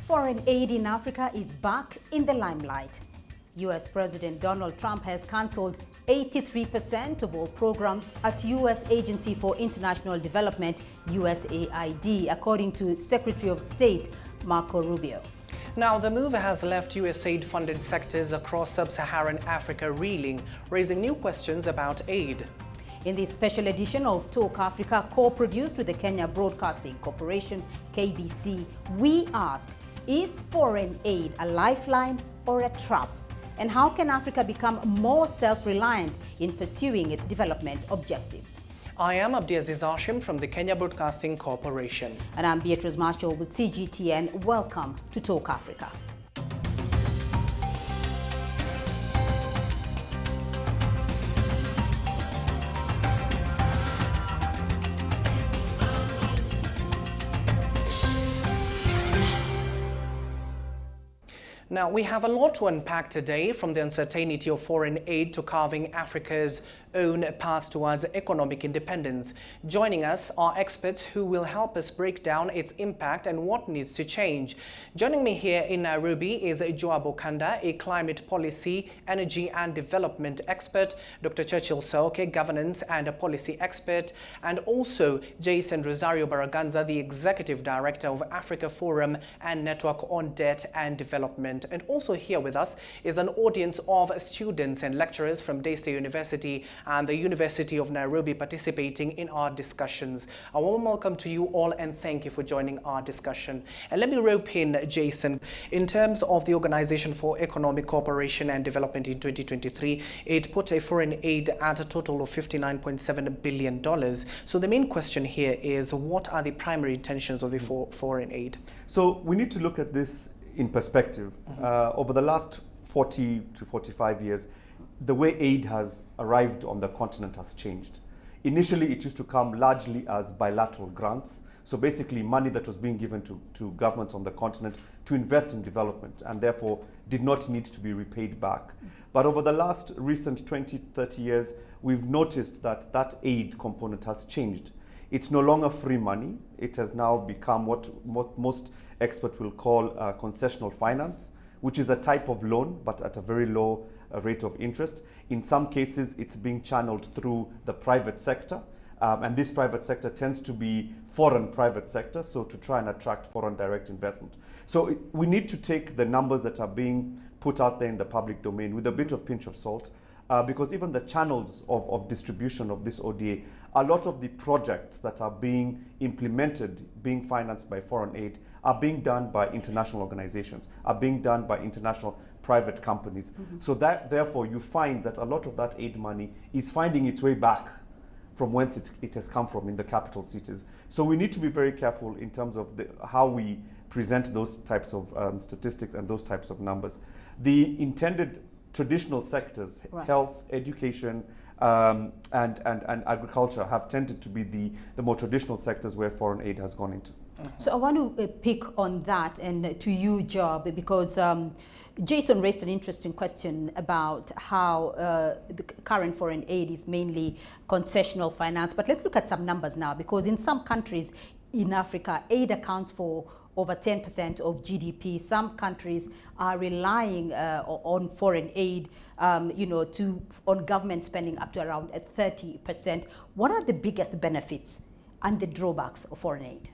Foreign aid in Africa is back in the limelight. U.S. President Donald Trump has cancelled 83% of all programs at U.S. Agency for International Development, USAID, according to Secretary of State Marco Rubio. Now, the move has left USAID-funded sectors across sub-Saharan Africa reeling, raising new questions about aid. In this special edition of Talk Africa, co-produced with the Kenya Broadcasting Corporation, KBC, we ask, is foreign aid a lifeline or a trap? And how can Africa become more self-reliant in pursuing its development objectives? I am Abdiaziz Hashim from the Kenya Broadcasting Corporation. And I'm Beatrice Marshall with CGTN. Welcome to Talk Africa. Now, we have a lot to unpack today, from the uncertainty of foreign aid to carving Africa's own path towards economic independence. Joining us are experts who will help us break down its impact and what needs to change. Joining me here in Nairobi is Joab Okanda, a climate policy, energy and development expert, Dr. Churchill Saoke, governance and a policy expert, and also Jason Rosario Baraganza, the executive director of Africa Forum and Network on Debt and Development. And also here with us is an audience of students and lecturers from Daystar University and the University of Nairobi participating in our discussions. A warm welcome to you all and thank you for joining our discussion. And let me rope in Jason. In terms of the Organization for Economic Cooperation and Development in 2023, it put a foreign aid at a total of $59.7 billion. So the main question here is, what are the primary intentions of the foreign aid? So we need to look at this in perspective. Over the last 40 to 45 years, the way aid has arrived on the continent has changed. Initially, it used to come largely as bilateral grants. So basically money that was being given to governments on the continent to invest in development and therefore did not need to be repaid back. But over the last recent 20, 30 years, we've noticed that that aid component has changed. It's no longer free money. It has now become what most experts will call concessional finance, which is a type of loan, but at a very low rate of interest. In some cases, it's being channeled through the private sector, and this private sector tends to be foreign private sector, so to try and attract foreign direct investment. So we need to take the numbers that are being put out there in the public domain with a bit of pinch of salt, because even the channels of distribution of this ODA, a lot of the projects that are being implemented, being financed by foreign aid, are being done by international organizations, are being done by international private companies. So that, therefore, you find that a lot of that aid money is finding its way back from whence it has come from in the capital cities. So we need to be very careful in terms of how we present those types of statistics and those types of numbers. The intended traditional sectors, health, education, and agriculture have tended to be the more traditional sectors where foreign aid has gone into. So I want to pick on that and to you, Job, because Jason raised an interesting question about how the current foreign aid is mainly concessional finance. But let's look at some numbers now, because in some countries in Africa, aid accounts for over 10% of GDP. Some countries are relying on foreign aid, on government spending up to around 30%. What are the biggest benefits and the drawbacks of foreign aid?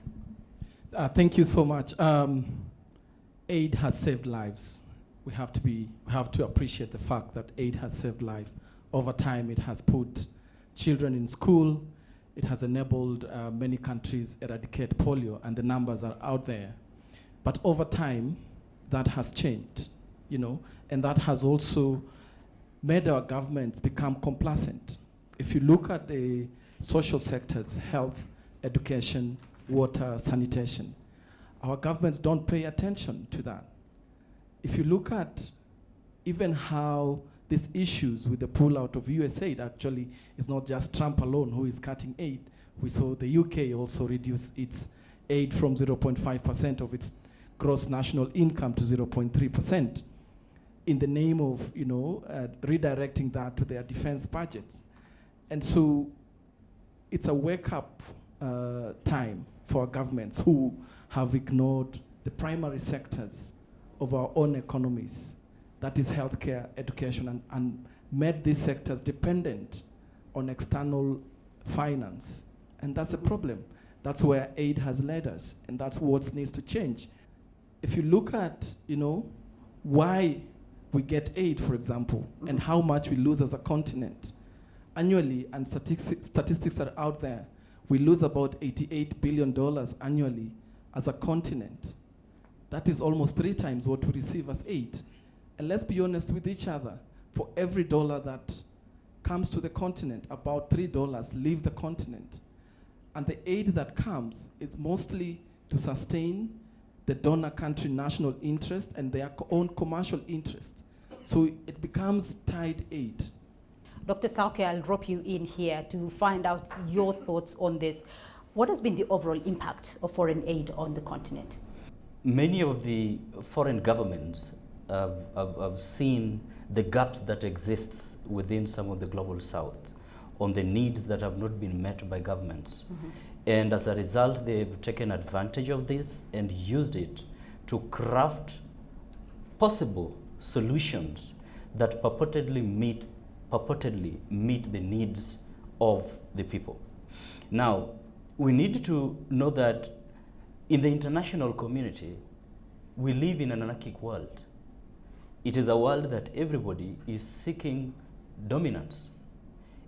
Thank you so much. Aid has saved lives. We have to appreciate the fact that aid has saved life. Over time, it has put children in school. It has enabled many countries eradicate polio, and the numbers are out there. But over time, that has changed, and that has also made our governments become complacent. If you look at the social sectors, health, education, water, sanitation, our governments don't pay attention to that. If you look at even how these issues with the pullout of USAID, actually, it's not just Trump alone who is cutting aid. We saw the UK also reduce its aid from 0.5% of its gross national income to 0.3% in the name of, redirecting that to their defense budgets. And so it's a wake-up time for governments who have ignored the primary sectors of our own economies, that is healthcare, education, and made these sectors dependent on external finance. And that's a problem. That's where aid has led us, and that's what needs to change. If you look at, why we get aid, for example, and how much we lose as a continent, annually, and statistics are out there, we lose about $88 billion annually as a continent. That is almost 3 times what we receive as aid. And let's be honest with each other. For every dollar that comes to the continent, about $3 leave the continent. And the aid that comes is mostly to sustain the donor country national interest and their own commercial interest. So it becomes tied aid. Dr. Sauke, I'll drop you in here to find out your thoughts on this. What has been the overall impact of foreign aid on the continent? Many of the foreign governments have seen the gaps that exists within some of the global south on the needs that have not been met by governments. Mm-hmm. And as a result, they've taken advantage of this and used it to craft possible solutions that purportedly meet the needs of the people. Now, we need to know that in the international community, we live in an anarchic world. It is a world that everybody is seeking dominance.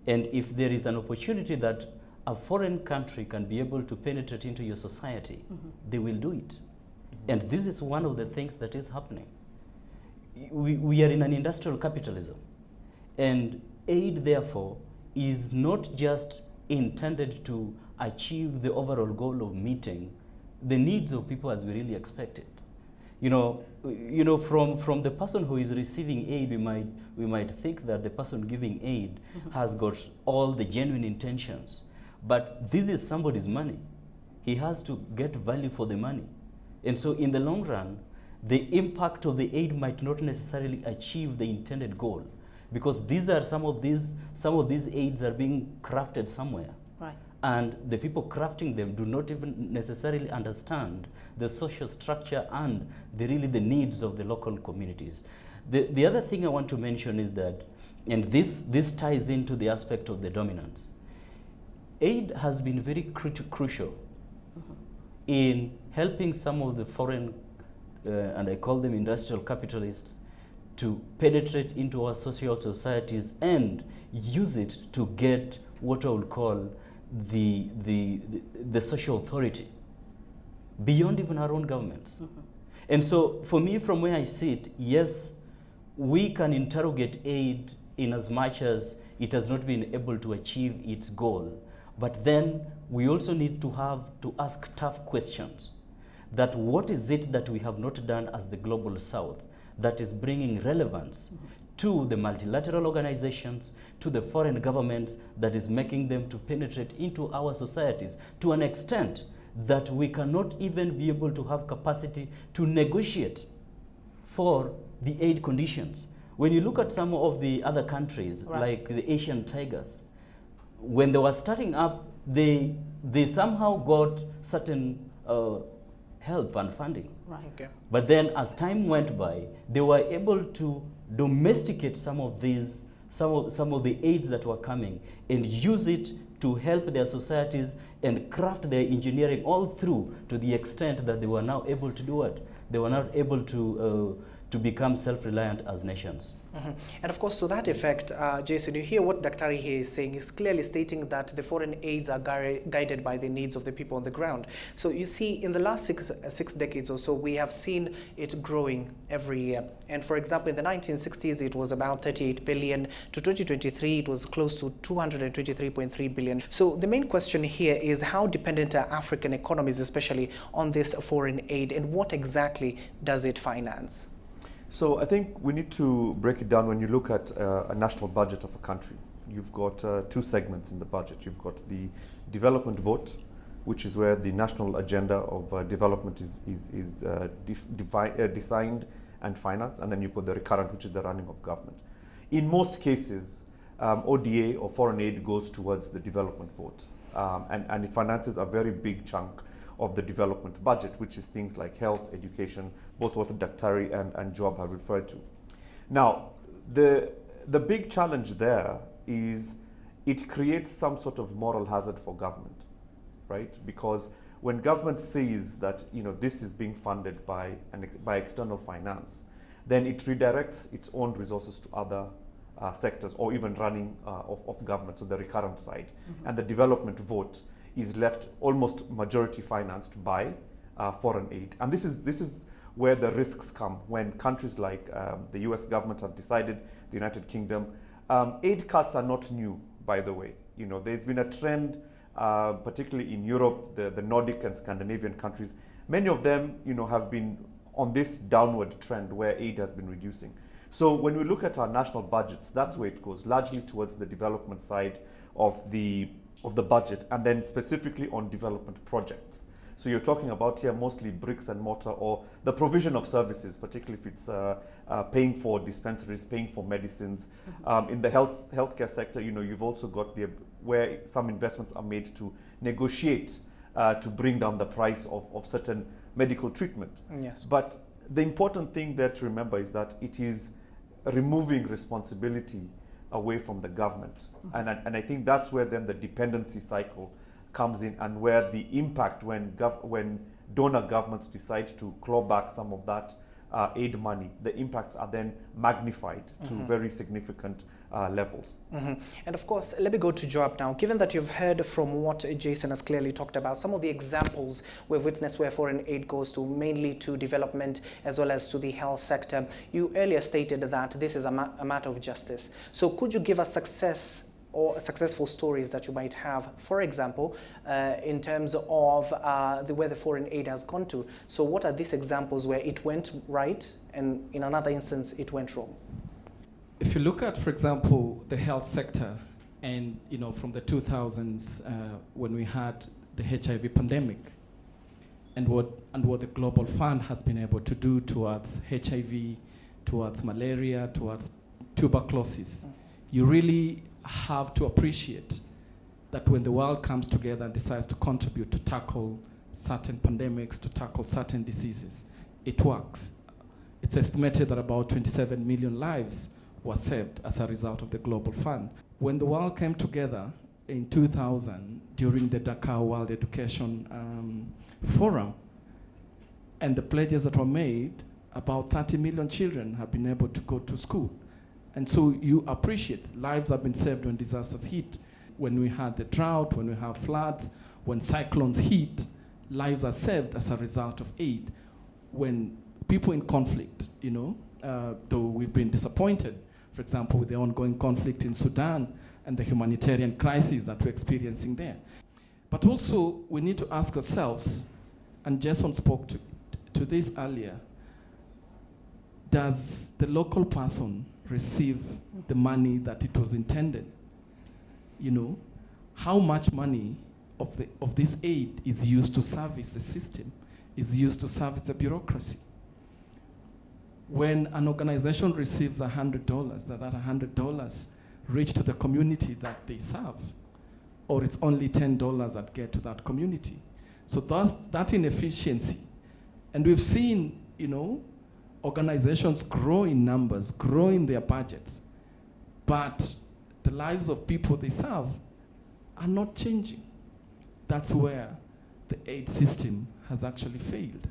And if there is an opportunity that a foreign country can be able to penetrate into your society, mm-hmm. they will do it. Mm-hmm. And this is one of the things that is happening. We are in an industrial capitalism. And aid, therefore, is not just intended to achieve the overall goal of meeting the needs of people as we really expected. From the person who is receiving aid, we might think that the person giving aid mm-hmm. has got all the genuine intentions. But this is somebody's money. He has to get value for the money. And so in the long run, the impact of the aid might not necessarily achieve the intended goal, because these are some of these aids are being crafted somewhere. Right. And the people crafting them do not even necessarily understand the social structure and really the needs of the local communities. The other thing I want to mention is that, and this ties into the aspect of the dominance, aid has been very crucial mm-hmm. in helping some of the foreign, and I call them industrial capitalists, to penetrate into our social societies and use it to get what I would call the social authority beyond even our own governments. Mm-hmm. And so for me, from where I sit, yes, we can interrogate aid in as much as it has not been able to achieve its goal. But then we also need to ask tough questions. That what is it that we have not done as the global south that is bringing relevance mm-hmm. to the multilateral organizations, to the foreign governments, that is making them to penetrate into our societies to an extent that we cannot even be able to have capacity to negotiate for the aid conditions. When you look at some of the other countries, right. like the Asian tigers, when they were starting up, they somehow got certain help and funding. Right. Okay. But then as time went by, they were able to domesticate some of the aids that were coming and use it to help their societies and craft their engineering all through to the extent that they were now able to do it. They were now able to become self-reliant as nations. Mm-hmm. And of course, to that effect, Jason, you hear what Daktari here is saying. He's clearly stating that the foreign aids are guided by the needs of the people on the ground. So you see, in the last six decades or so, we have seen it growing every year. And for example, in the 1960s, it was about 38 billion. To 2023, it was close to 223.3 billion. So the main question here is, how dependent are African economies, especially on this foreign aid, and what exactly does it finance? So I think we need to break it down. When you look at a national budget of a country, you've got 2 segments in the budget. You've got the development vote, which is where the national agenda of development is designed and financed, and then you've got the recurrent, which is the running of government. In most cases, ODA or foreign aid goes towards the development vote, and it finances a very big chunk of the development budget, which is things like health, education, both what Daktari and Job have referred to. Now, the big challenge there is it creates some sort of moral hazard for government, right? Because when government sees that this is being funded by external finance, then it redirects its own resources to other sectors, or even running of government, so the recurrent side. And the development vote is left almost majority financed by foreign aid. And this is where the risks come when countries like the US government have decided, the United Kingdom. Aid cuts are not new, by the way. There's been a trend, particularly in Europe, the Nordic and Scandinavian countries. Many of them, have been on this downward trend where aid has been reducing. So when we look at our national budgets, that's where it goes, largely towards the development side of the budget, and then specifically on development projects. So you're talking about here mostly bricks and mortar, or the provision of services, particularly if it's paying for dispensaries, paying for medicines. In the healthcare sector, you've also got where some investments are made to negotiate to bring down the price of certain medical treatment. Yes. But the important thing there to remember is that it is removing responsibility away from the government. And I think that's where then the dependency cycle comes in, and where the impact when donor governments decide to claw back some of that aid money, the impacts are then magnified to very significant levels. And of course, let me go to Joab now. Given that you've heard from what Jason has clearly talked about, some of the examples we've witnessed where foreign aid goes to, mainly to development as well as to the health sector, you earlier stated that this is a matter of justice. So could you give us successful stories that you might have, for example, in terms of where the foreign aid has gone to? So what are these examples where it went right and in another instance it went wrong? If you look at, for example, the health sector, and from the 2000s when we had the HIV pandemic, and what the Global Fund has been able to do towards HIV, towards malaria, towards tuberculosis, you really have to appreciate that when the world comes together and decides to contribute to tackle certain pandemics, to tackle certain diseases, it works. It's estimated that about 27 million lives were saved as a result of the Global Fund. When the world came together in 2000 during the Dakar World Education Forum, and the pledges that were made, about 30 million children have been able to go to school. And so you appreciate lives have been saved when disasters hit. When we had the drought, when we have floods, when cyclones hit, lives are saved as a result of aid. When people in conflict, though we've been disappointed, for example, with the ongoing conflict in Sudan and the humanitarian crisis that we're experiencing there. But also, we need to ask ourselves, and Jason spoke to this earlier, does the local person receive the money that it was intended? How much money of this aid is used to service the system, is used to service the bureaucracy? When an organization receives $100, does that $100 reach to the community that they serve? Or it's only $10 that get to that community? So that inefficiency. And we've seen, organizations grow in numbers, grow in their budgets, but the lives of people they serve are not changing. That's where the aid system has actually failed.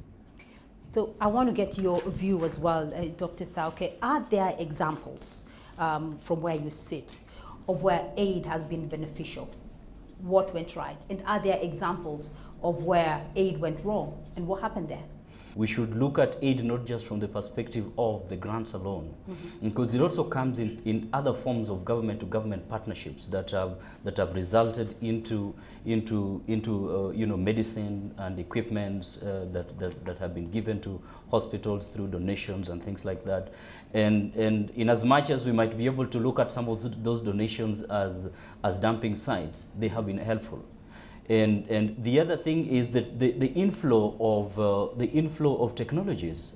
So I want to get your view as well, Dr. Sauke. Are there examples from where you sit of where aid has been beneficial? What went right? And are there examples of where aid went wrong? And what happened there? We should look at aid not just from the perspective of the grants alone, because it also comes in other forms of government-to-government partnerships that have resulted into medicine and equipment that have been given to hospitals through donations and things like that. And in as much as we might be able to look at some of those donations as dumping sites, they have been helpful. And the other thing is that the inflow of technologies,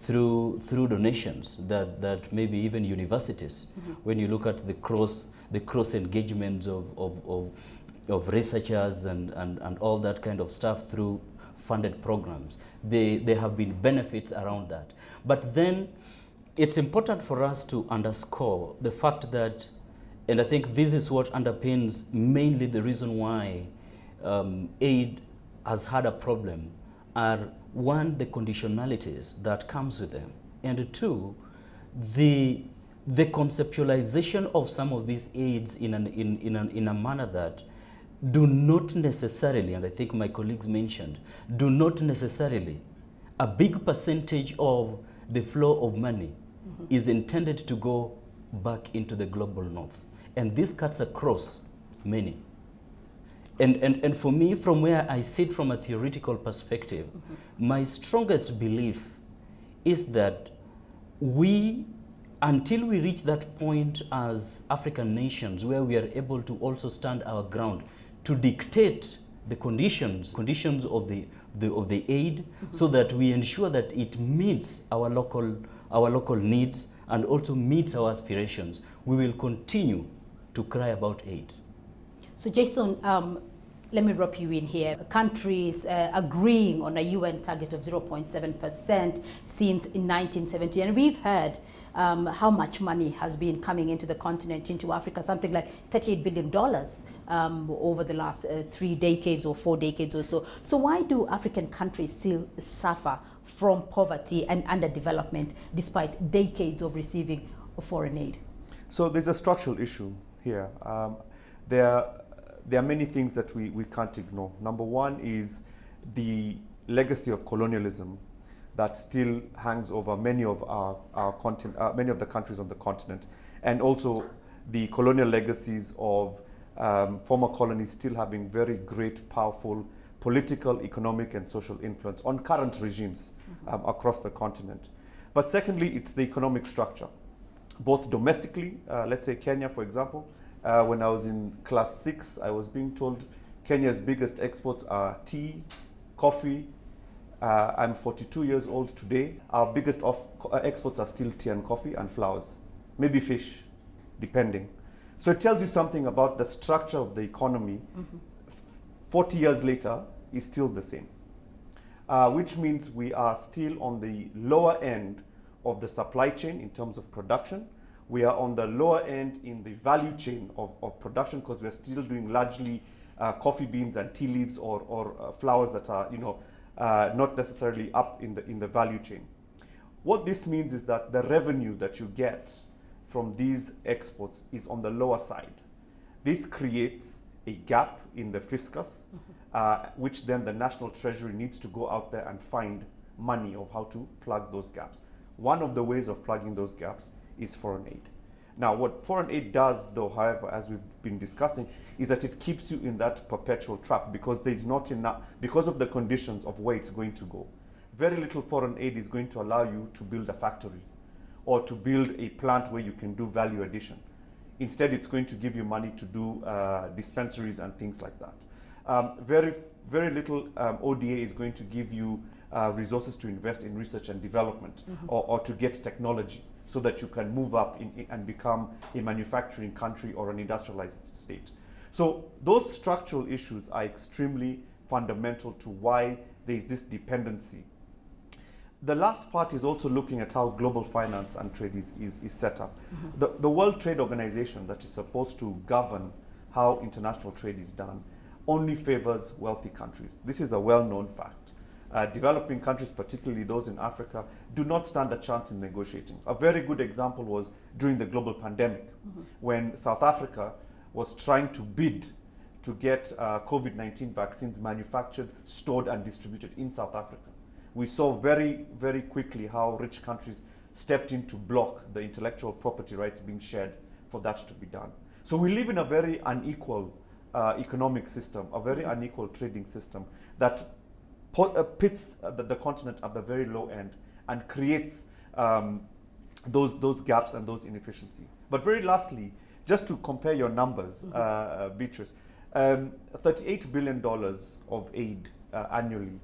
through donations that maybe even universities, when you look at the cross engagements of researchers and all that kind of stuff through funded programs. There have been benefits around that. But then it's important for us to underscore the fact that, and I think this is what underpins mainly the reason why aid has had a problem, are one, the conditionalities that comes with them, and two, the conceptualization of some of these aids in a manner that do not necessarily, and I think my colleagues mentioned, do not necessarily, a big percentage of the flow of money is intended to go back into the global north. And this cuts across many. And for me, from where I sit from a theoretical perspective, my strongest belief is that until we reach that point as African nations where we are able to also stand our ground to dictate the conditions of the aid, so that we ensure that it meets our local needs and also meets our aspirations, we will continue to cry about aid. So Jason, let me drop you in here. Countries agreeing on a UN target of 0.7% since in 1970, and we've heard how much money has been coming into the continent, into Africa, something like $38 billion over the last 3 decades or 4 decades or so. So why do African countries still suffer from poverty and underdevelopment despite decades of receiving foreign aid? So there's a structural issue here. There are many things that we can't ignore. Number one is the legacy of colonialism that still hangs over many of our continent, many of the countries on the continent, and also the colonial legacies of former colonies still having very great, powerful political, economic, and social influence on current regimes across the continent. But secondly, it's the economic structure, both domestically, let's say Kenya, for example. When I was in class 6, I was being told Kenya's biggest exports are tea, coffee. I'm 42 years old today. Our biggest exports are still tea and coffee and flowers, maybe fish, depending. So it tells you something about the structure of the economy. 40 years later is still the same, which means we are still on the lower end of the supply chain in terms of production. We are on the lower end in the value chain of production, because we're still doing largely coffee beans and tea leaves or flowers that are, not necessarily up in the value chain. What this means is that the revenue that you get from these exports is on the lower side. This creates a gap in the fiscus, which then the National Treasury needs to go out there and find money of how to plug those gaps. One of the ways of plugging those gaps is foreign aid. Now, what foreign aid does, though, however, as we've been discussing, is that it keeps you in that perpetual trap, because there's not enough, because of the conditions of where it's going to go. Very little foreign aid is going to allow you to build a factory or to build a plant where you can do value addition. Instead, it's going to give you money to do dispensaries and things like that. Very little ODA is going to give you resources to invest in research and development, or to get technology, so that you can move up and become a manufacturing country or an industrialized state. So those structural issues are extremely fundamental to why there is this dependency. The last part is also looking at how global finance and trade is set up. The World Trade Organization, that is supposed to govern how international trade is done, only favors wealthy countries. This is a well-known fact. Developing countries, particularly those in Africa, do not stand a chance in negotiating. A very good example was during the global pandemic, when South Africa was trying to bid to get COVID-19 vaccines manufactured, stored, and distributed in South Africa. We saw very, very quickly how rich countries stepped in to block the intellectual property rights being shared for that to be done. So we live in a very unequal economic system, a very unequal trading system that pits the continent at the very low end and creates those gaps and those inefficiencies. But very lastly, just to compare your numbers, Beatrice, $38 billion of aid annually.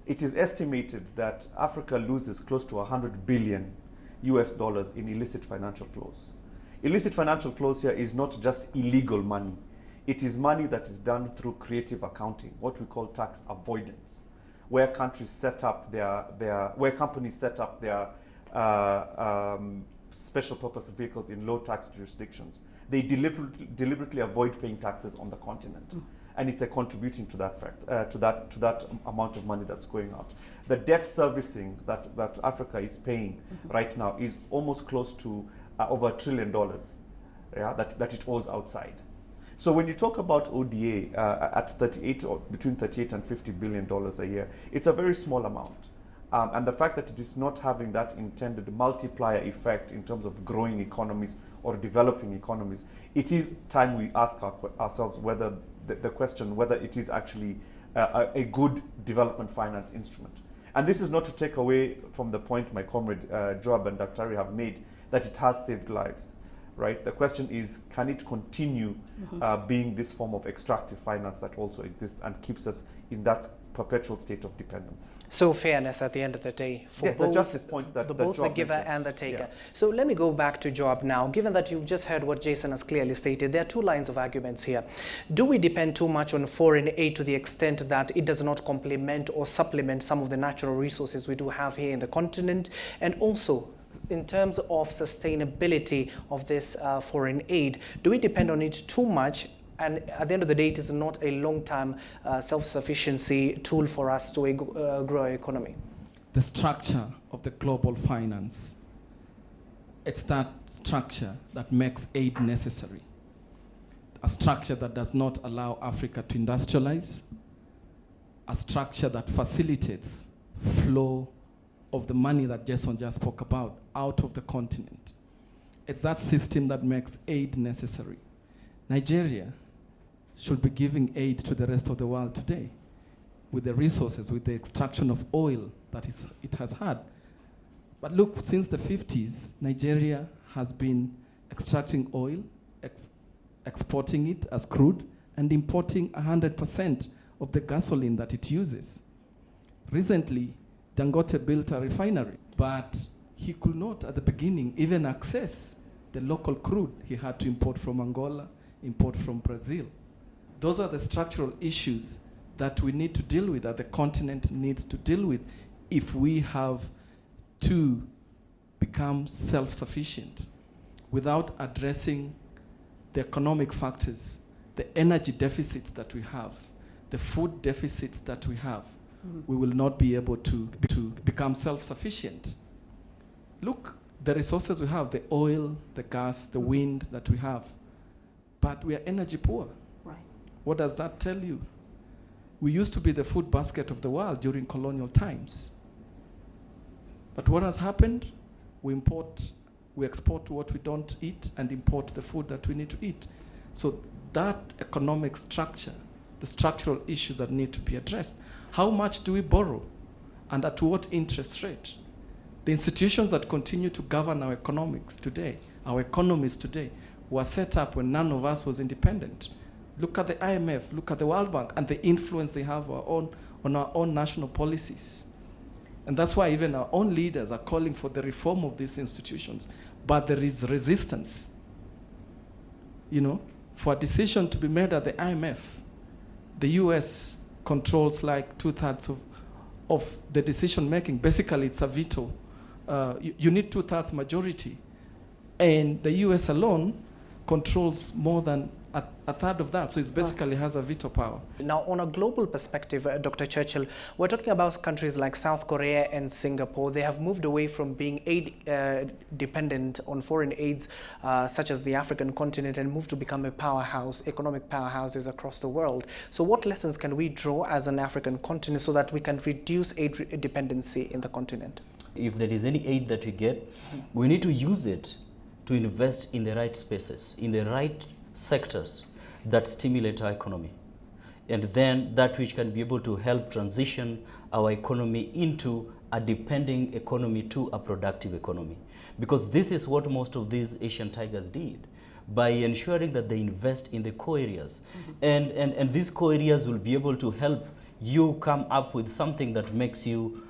It is estimated that Africa loses close to $100 billion US in illicit financial flows. Illicit financial flows here is not just illegal money. It is money that is done through creative accounting, what we call tax avoidance, where countries set up where companies set up their special purpose vehicles in low tax jurisdictions. They deliberately avoid paying taxes on the continent. And it's contributing to that fact, to that amount of money that's going out. The debt servicing that Africa is paying right now is almost close to over $1 trillion, yeah, that it owes outside. So when you talk about ODA at 38 or between 38 and $50 billion a year, it's a very small amount. And the fact that it is not having that intended multiplier effect in terms of growing economies or developing economies, it is time we ask ourselves whether the question whether it is actually a good development finance instrument. And this is not to take away from the point my comrade Joab and Dr. have made, that it has saved lives, right? The question is, can it continue being this form of extractive finance that also exists and keeps us in that perpetual state of dependence? So fairness at the end of the day for both, the justice point that both the Joab giver mentioned. and the taker. Yeah. So let me go back to Joab now. Given that you've just heard what Jason has clearly stated, there are two lines of arguments here. Do we depend too much on foreign aid to the extent that it does not complement or supplement some of the natural resources we do have here in the continent? And also, in terms of sustainability of this foreign aid, do we depend on it too much? And at the end of the day, it is not a long-term self-sufficiency tool for us to grow our economy. The structure of the global finance, it's that structure that makes aid necessary. A structure that does not allow Africa to industrialize, a structure that facilitates flow of the money that Jason just spoke about out of the continent. It's that system that makes aid necessary. Nigeria should be giving aid to the rest of the world today with the resources, with the extraction of oil that it has had. But look, since the 50s, Nigeria has been extracting oil, exporting it as crude, and importing 100% of the gasoline that it uses. Recently, Dangote built a refinery, but he could not, at the beginning, even access the local crude. He had to import from Angola, import from Brazil. Those are the structural issues that we need to deal with, that the continent needs to deal with if we have to become self-sufficient without addressing the economic factors, the energy deficits that we have, the food deficits that we have. We will not be able to become self-sufficient. Look, the resources we have, the oil, the gas, the wind that we have, but we are energy poor. Right. What does that tell you? We used to be the food basket of the world during colonial times. But what has happened? We export what we don't eat and import the food that we need to eat. So that economic structure, the structural issues that need to be addressed. How much do we borrow and at what interest rate? The institutions that continue to govern our economics today, our economies today, were set up when none of us was independent. Look at the IMF, look at the World Bank, and the influence they have on our own national policies. And that's why even our own leaders are calling for the reform of these institutions. But there is resistance, for a decision to be made at the IMF. The US controls like 2/3 of the decision making. Basically, it's a veto. You need 2/3 majority. And the US alone controls more than a third of that, so it basically has a veto power. Now, on a global perspective, Dr. Churchill, we're talking about countries like South Korea and Singapore. They have moved away from being aid dependent on foreign aids, such as the African continent, and moved to become a powerhouse, economic powerhouses across the world. So what lessons can we draw as an African continent so that we can reduce aid dependency in the continent? If there is any aid that we get, we need to use it to invest in the right spaces, in the right sectors that stimulate our economy, and then that which can be able to help transition our economy into a depending economy to a productive economy. Because this is what most of these Asian tigers did, by ensuring that they invest in the core areas. And these core areas will be able to help you come up with something that makes you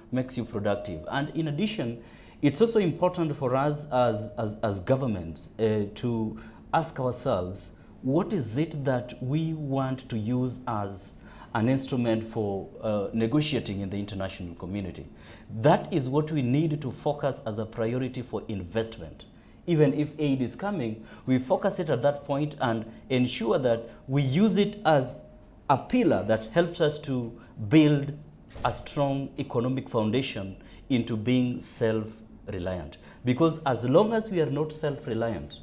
productive. And in addition, it's also important for us as governments to ask ourselves, what is it that we want to use as an instrument for negotiating in the international community. That is what we need to focus as a priority for investment. Even if aid is coming, we focus it at that point and ensure that we use it as a pillar that helps us to build a strong economic foundation into being self-reliant. Because as long as we are not self-reliant,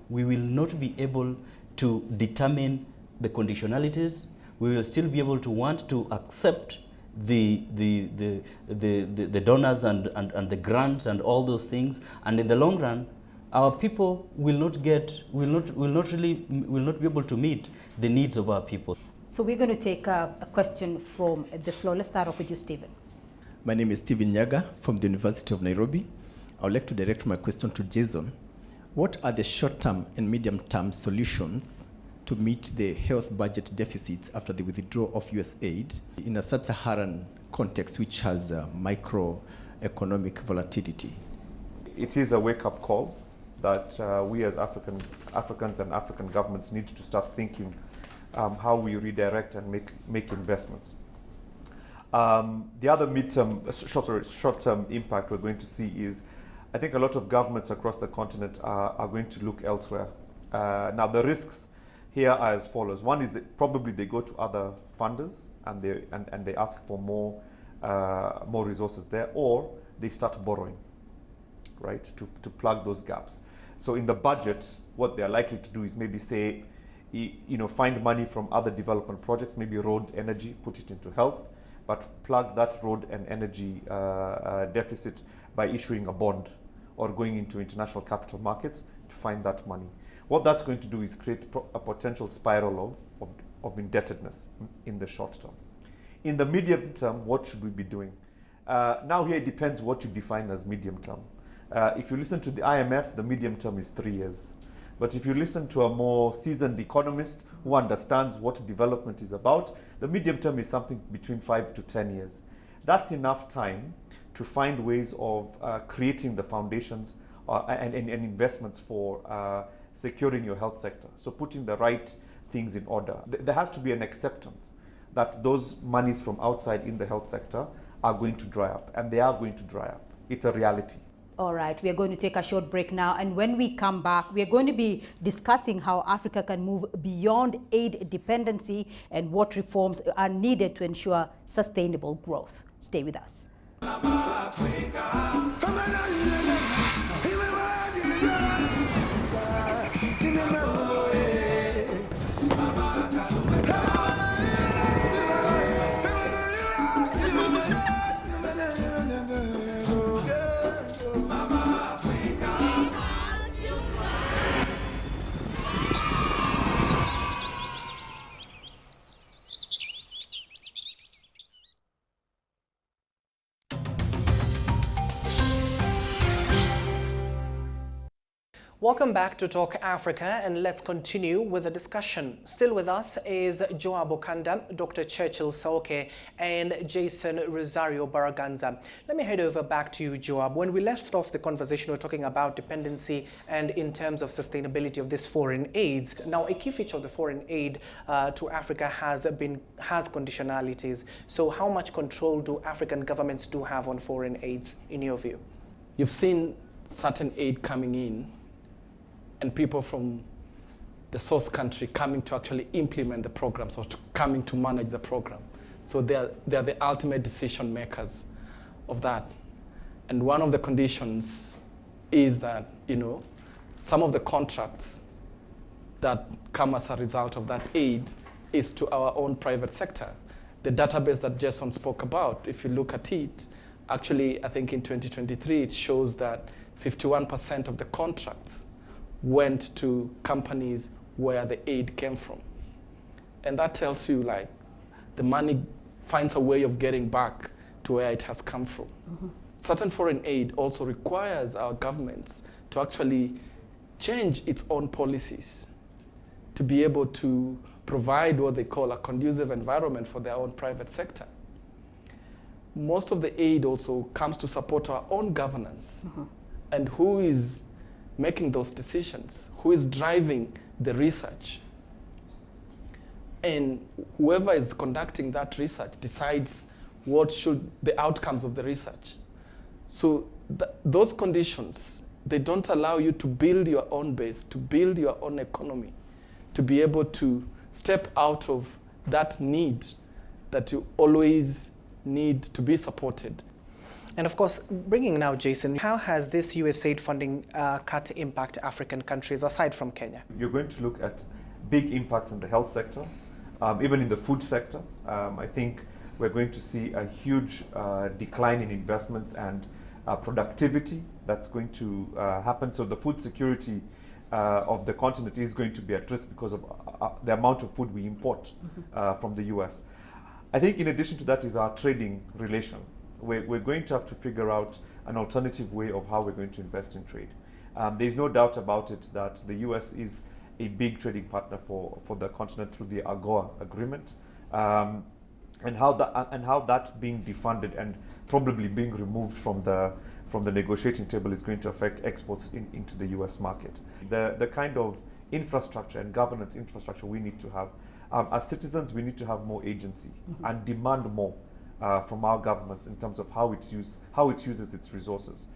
we will not be able to determine the conditionalities. We will still be able to want to accept the donors and the grants and all those things. And in the long run, our people will not be able to meet the needs of our people. So we're going to take a question from the floor. Let's start off with you, Stephen. My name is Stephen Nyaga from the University of Nairobi. I would like to direct my question to Jason. What are the short-term and medium-term solutions to meet the health budget deficits after the withdrawal of USAID in a sub-Saharan context which has microeconomic volatility? It is a wake-up call that we as Africans and African governments need to start thinking how we redirect and make investments. The other short-term impact we're going to see is, I think a lot of governments across the continent are going to look elsewhere. Now the risks here are as follows. One is that probably they go to other funders and they ask for more resources there, or they start borrowing, right, to plug those gaps. So in the budget, what they're likely to do is maybe say, find money from other development projects, maybe road, energy, put it into health, but plug that road and energy deficit by issuing a bond or going into international capital markets to find that money. What that's going to do is create a potential spiral of indebtedness in the short term. In the medium term, what should we be doing? Now here it depends what you define as medium term. If you listen to the IMF, the medium term is 3 years. But if you listen to a more seasoned economist who understands what development is about, the medium term is something between 5 to 10 years. That's enough time to find ways of creating the foundations and investments for securing your health sector. So putting the right things in order. There has to be an acceptance that those monies from outside in the health sector are going to dry up, and they are going to dry up. It's a reality. All right, we are going to take a short break now, and when we come back, we are going to be discussing how Africa can move beyond aid dependency and what reforms are needed to ensure sustainable growth. Stay with us. Welcome back to Talk Africa, and let's continue with the discussion. Still with us is Joab Okanda, Dr. Churchill Soke, and Jason Rosario Baraganza. Let me head over back to you, Joab. When we left off the conversation, we were talking about dependency and in terms of sustainability of this foreign aids. Now, a key feature of the foreign aid to Africa has conditionalities. So how much control do African governments have on foreign aids, in your view? You've seen certain aid coming in, and people from the source country coming to actually implement the programs or coming to manage the program. So they're the ultimate decision makers of that. And one of the conditions is that, some of the contracts that come as a result of that aid is to our own private sector. The database that Jason spoke about, if you look at it, actually, I think in 2023, it shows that 51% of the contracts went to companies where the aid came from. And that tells you, the money finds a way of getting back to where it has come from. Mm-hmm. Certain foreign aid also requires our governments to actually change its own policies to be able to provide what they call a conducive environment for their own private sector. Most of the aid also comes to support our own governance. Mm-hmm. And who is making those decisions? Who is driving the research? and whoever is conducting that research decides what should the outcomes of the research. So those conditions, they don't allow you to build your own base, to build your own economy, to be able to step out of that need that you always need to be supported. And of course, bringing now Jason, how has this USAID funding cut impact African countries aside from Kenya? You're going to look at big impacts in the health sector, even in the food sector. I think we're going to see a huge decline in investments and productivity that's going to happen. So the food security of the continent is going to be at risk because of the amount of food we import from the US. I think in addition to that is our trading relation. We're going to have to figure out an alternative way of how we're going to invest in trade. There's no doubt about it that the US is a big trading partner for the continent through the AGOA agreement, and how that being defunded and probably being removed from the negotiating table is going to affect exports into the US market. The kind of infrastructure and governance infrastructure we need to have, as citizens, we need to have more agency and demand more from our governments in terms of how it uses its resources.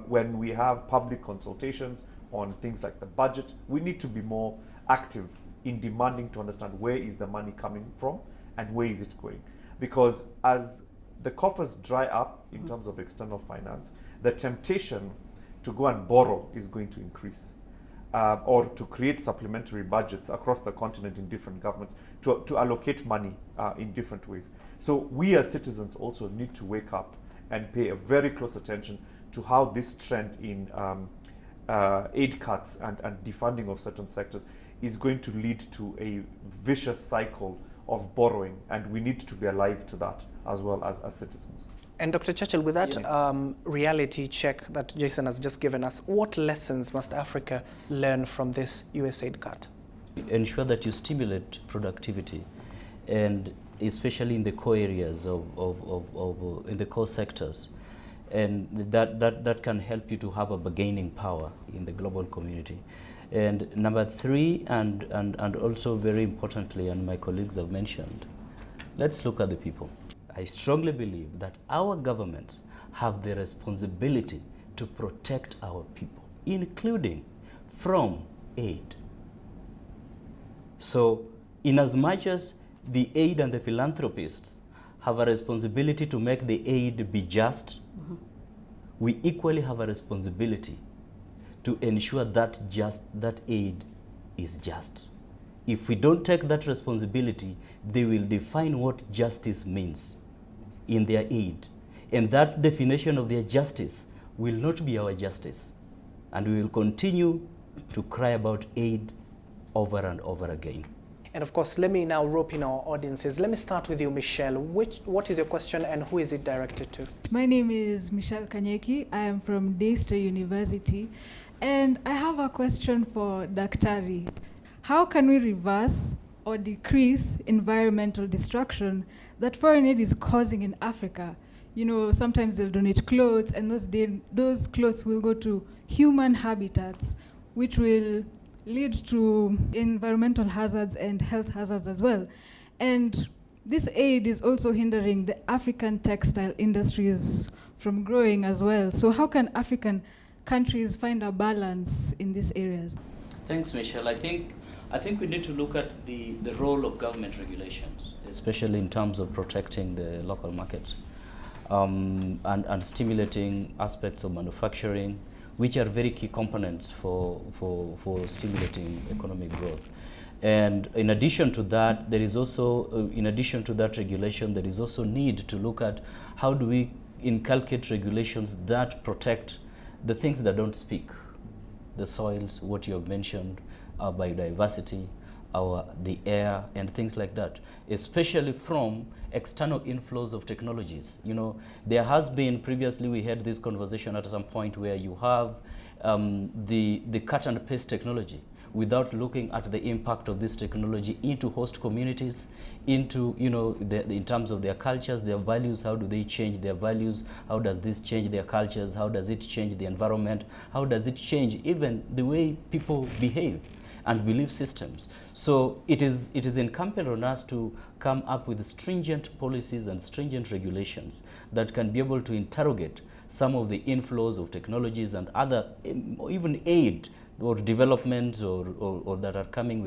When we have public consultations on things like the budget, we need to be more active in demanding to understand where is the money coming from and where is it going. Because as the coffers dry up in terms of external finance, the temptation to go and borrow is going to increase. Or to create supplementary budgets across the continent in different governments to allocate money in different ways. So we as citizens also need to wake up and pay a very close attention to how this trend in aid cuts and defunding of certain sectors is going to lead to a vicious cycle of borrowing, and we need to be alive to that as well as citizens. And Dr. Churchill, with that reality check that Jason has just given us, what lessons must Africa learn from this USAID cut? Ensure that you stimulate productivity, and especially in the core areas in the core sectors, and that can help you to have a bargaining power in the global community. And number three, and also very importantly, and my colleagues have mentioned, let's look at the people. I strongly believe that our governments have the responsibility to protect our people, including from aid. So, in as much as the aid and the philanthropists have a responsibility to make the aid be just, we equally have a responsibility to ensure that aid is just. If we don't take that responsibility, they will define what justice means in their aid. And that definition of their justice will not be our justice. And we will continue to cry about aid over and over again. And of course, let me now rope in our audiences. Let me start with you, Michelle. What is your question and who is it directed to? My name is Michelle Kanyeki. I am from Daystar University. And I have a question for Daktari. How can we reverse or decrease environmental destruction that foreign aid is causing in Africa? You know, sometimes they'll donate clothes, and those clothes will go to human habitats, which will lead to environmental hazards and health hazards as well. And this aid is also hindering the African textile industries from growing as well. So how can African countries find a balance in these areas? Thanks, Michelle. I think we need to look at the role of government regulations, especially in terms of protecting the local market and stimulating aspects of manufacturing, which are very key components for stimulating economic growth. And in addition to that, there is also, in addition to that regulation, there is also need to look at how do we inculcate regulations that protect the things that don't speak, the soils, what you have mentioned, our biodiversity, the air, and things like that, especially from external inflows of technologies. You know, there has been, previously we had this conversation at some point where you have the cut and paste technology without looking at the impact of this technology into host communities, into, you know, in terms of their cultures, their values, how do they change their values, how does this change their cultures, how does it change the environment, how does it change even the way people behave. and belief systems. So it is incumbent on us to come up with stringent policies and stringent regulations that can be able to interrogate some of the inflows of technologies and other, even aid or development or that are coming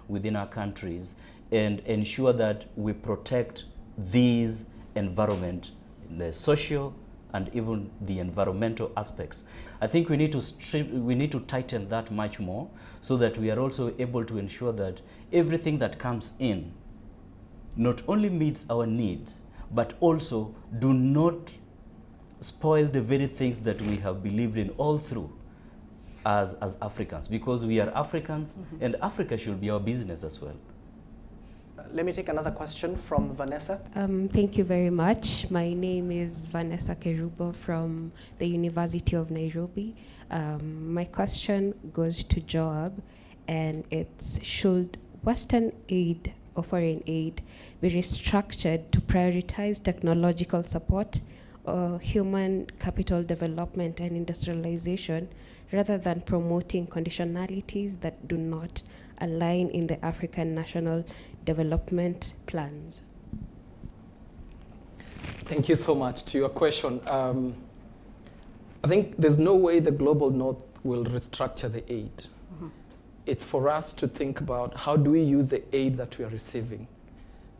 within our countries, and ensure that we protect these environment, the social and even the environmental aspects. I think we need to tighten that much more, so that we are also able to ensure that everything that comes in not only meets our needs, but also do not spoil the very things that we have believed in all through as Africans, because we are Africans, and Africa should be our business as well. Let me take another question from Vanessa. Thank you very much. My name is Vanessa Kerubo from the University of Nairobi. My question goes to Joab, and it's, should Western aid or foreign aid be restructured to prioritize technological support or human capital development and industrialization, rather than promoting conditionalities that do not align in the African national development plans? Thank you so much. To your question, I think there's no way the Global North will restructure the aid. It's for us to think about how do we use the aid that we are receiving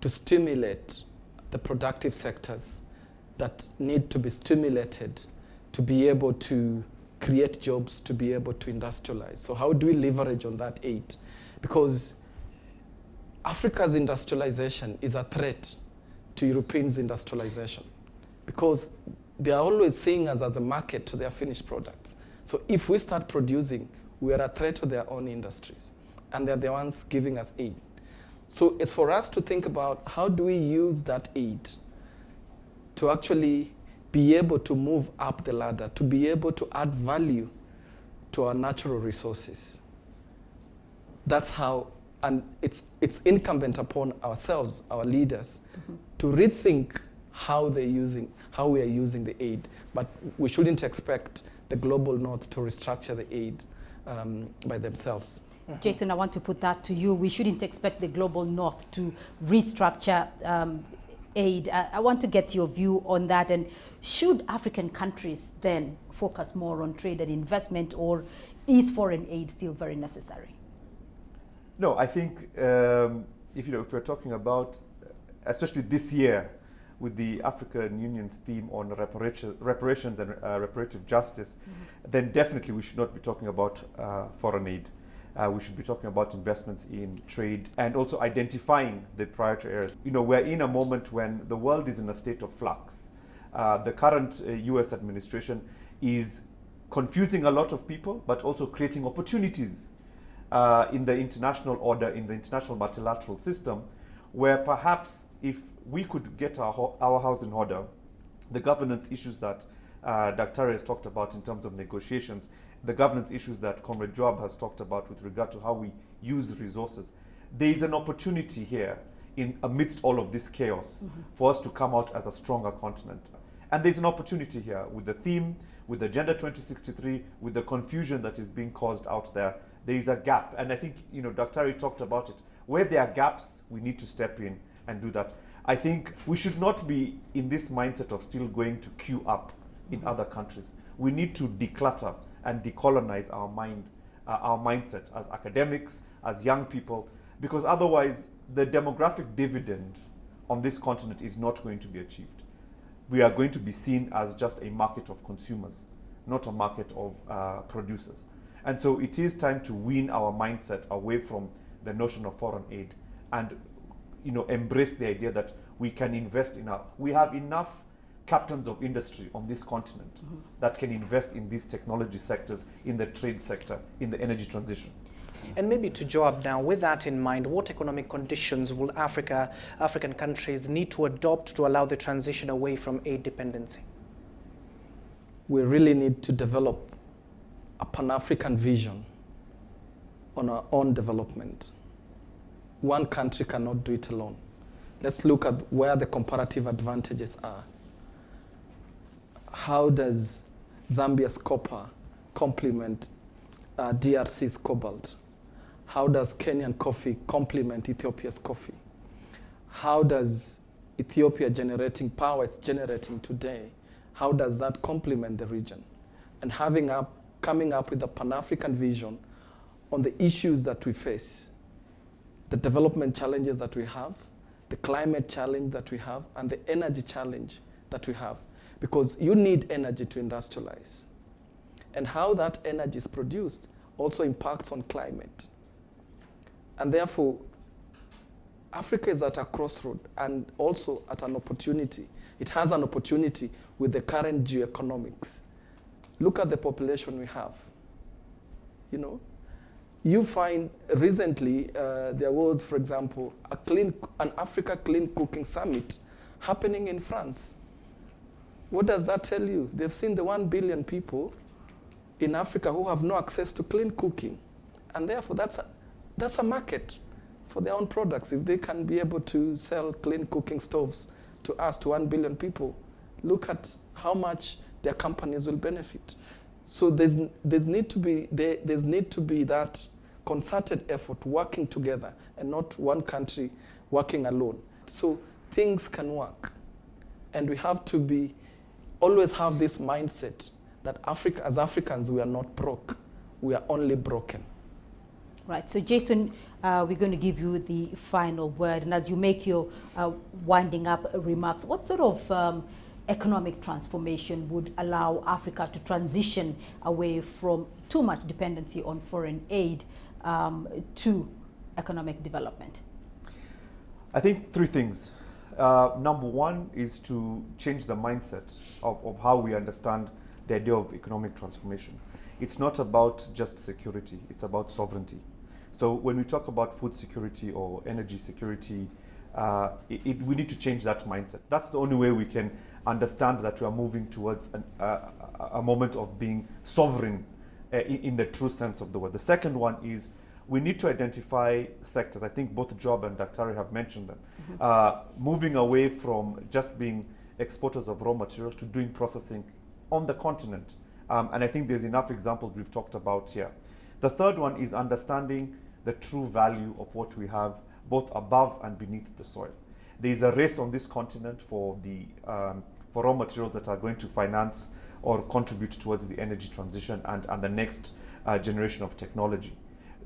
to stimulate the productive sectors that need to be stimulated to be able to create jobs, to be able to industrialize. So how do we leverage on that aid? Because Africa's industrialization is a threat to Europeans' industrialization, because they are always seeing us as a market to their finished products. So if we start producing, we are a threat to their own industries, and they're the ones giving us aid. So it's for us to think about how do we use that aid to actually be able to move up the ladder, to be able to add value to our natural resources. That's how, and it's incumbent upon ourselves, our leaders, to rethink how we are using the aid. But we shouldn't expect the Global North to restructure the aid by themselves. Jason, I want to put that to you. We shouldn't expect the Global North to restructure aid. I want to get your view on that. And should African countries then focus more on trade and investment, or is foreign aid still very necessary? No, I think if we're talking about, especially this year, with the African Union's theme on reparations and reparative justice, then definitely we should not be talking about foreign aid. We should be talking about investments in trade and also identifying the priority areas. We're in a moment when the world is in a state of flux. The current US administration is confusing a lot of people, but also creating opportunities in the international order, in the international multilateral system, where perhaps if we could get our house in order, the governance issues that Dr. has talked about in terms of negotiations, the governance issues that Comrade Joab has talked about with regard to how we use resources, there is an opportunity here amidst all of this chaos for us to come out as a stronger continent. And there's an opportunity here with the theme, with Agenda 2063, with the confusion that is being caused out there. There is a gap, and I think Dr. talked about it. Where there are gaps, we need to step in and do that. I think we should not be in this mindset of still going to queue up in other countries. We need to declutter and decolonize our mindset as academics, as young people, because otherwise the demographic dividend on this continent is not going to be achieved. We are going to be seen as just a market of consumers, not a market of producers. And so it is time to wean our mindset away from the notion of foreign aid and embrace the idea that we can invest we have enough captains of industry on this continent that can invest in these technology sectors, in the trade sector, in the energy transition. And maybe to Joab now, with that in mind, what economic conditions will African countries need to adopt to allow the transition away from aid dependency? We really need to develop a Pan-African vision on our own development. One country cannot do it alone. Let's look at where the comparative advantages are. How does Zambia's copper complement DRC's cobalt? How does Kenyan coffee complement Ethiopia's coffee? How does Ethiopia generating power it's generating today, how does that complement the region? And coming up with a Pan-African vision on the issues that we face, the development challenges that we have, the climate challenge that we have, and the energy challenge that we have. Because you need energy to industrialize. And how that energy is produced also impacts on climate. And therefore, Africa is at a crossroad and also at an opportunity. It has an opportunity with the current geoeconomics. Look at the population we have. You know, you find recently there was, for example, an Africa Clean Cooking Summit happening in France. What does that tell you? They've seen the 1 billion people in Africa who have no access to clean cooking. And therefore, that's a market for their own products. If they can be able to sell clean cooking stoves to us, to 1 billion people, look at how much their companies will benefit. So there's need to be that concerted effort working together and not one country working alone. So things can work. And we have to always have this mindset that as Africans, we are not broke. We are only broken. Right, so Jason, we're going to give you the final word. And as you make your winding up remarks, what sort of economic transformation would allow Africa to transition away from too much dependency on foreign aid to economic development? I think 3 things. Number 1 is to change the mindset of how we understand the idea of economic transformation. It's not about just security, it's about sovereignty. So when we talk about food security or energy security, we need to change that mindset. That's the only way we can understand that we are moving towards a moment of being sovereign in the true sense of the word. The second one is we need to identify sectors. I think both Job and Dr. have mentioned them. Moving away from just being exporters of raw materials to doing processing on the continent. And I think there's enough examples we've talked about here. The third one is understanding the true value of what we have both above and beneath the soil. There is a race on this continent for raw materials that are going to finance or contribute towards the energy transition and the next generation of technology.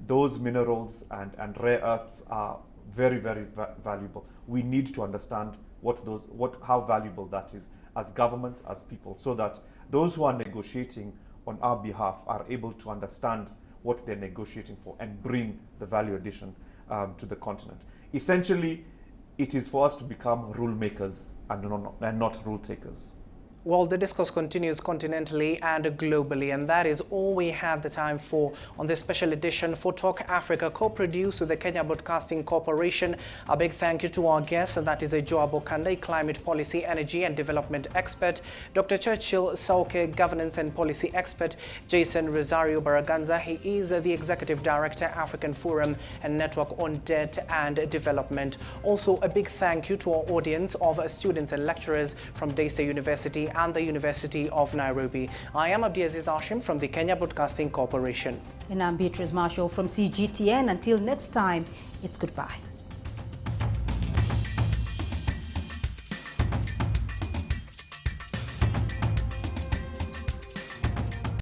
Those minerals and rare earths are very, very valuable. We need to understand how valuable that is as governments, as people, so that those who are negotiating on our behalf are able to understand what they're negotiating for and bring the value addition to the continent. Essentially, it is for us to become rule makers and not rule takers. Well, the discourse continues continentally and globally, and that is all we had the time for on this special edition for Talk Africa, co-produced with the Kenya Broadcasting Corporation. A big thank you to our guests, and that is Joab Okanda, climate policy, energy and development expert, Dr. Churchill Sauke, governance and policy expert, Jason Rosario Baraganza. He is the Executive Director, African Forum and Network on Debt and Development. Also, a big thank you to our audience of students and lecturers from Daystar University and the University of Nairobi. I am Abdiaziz Hashim from the Kenya Broadcasting Corporation. And I'm Beatrice Marshall from CGTN. Until next time, it's goodbye.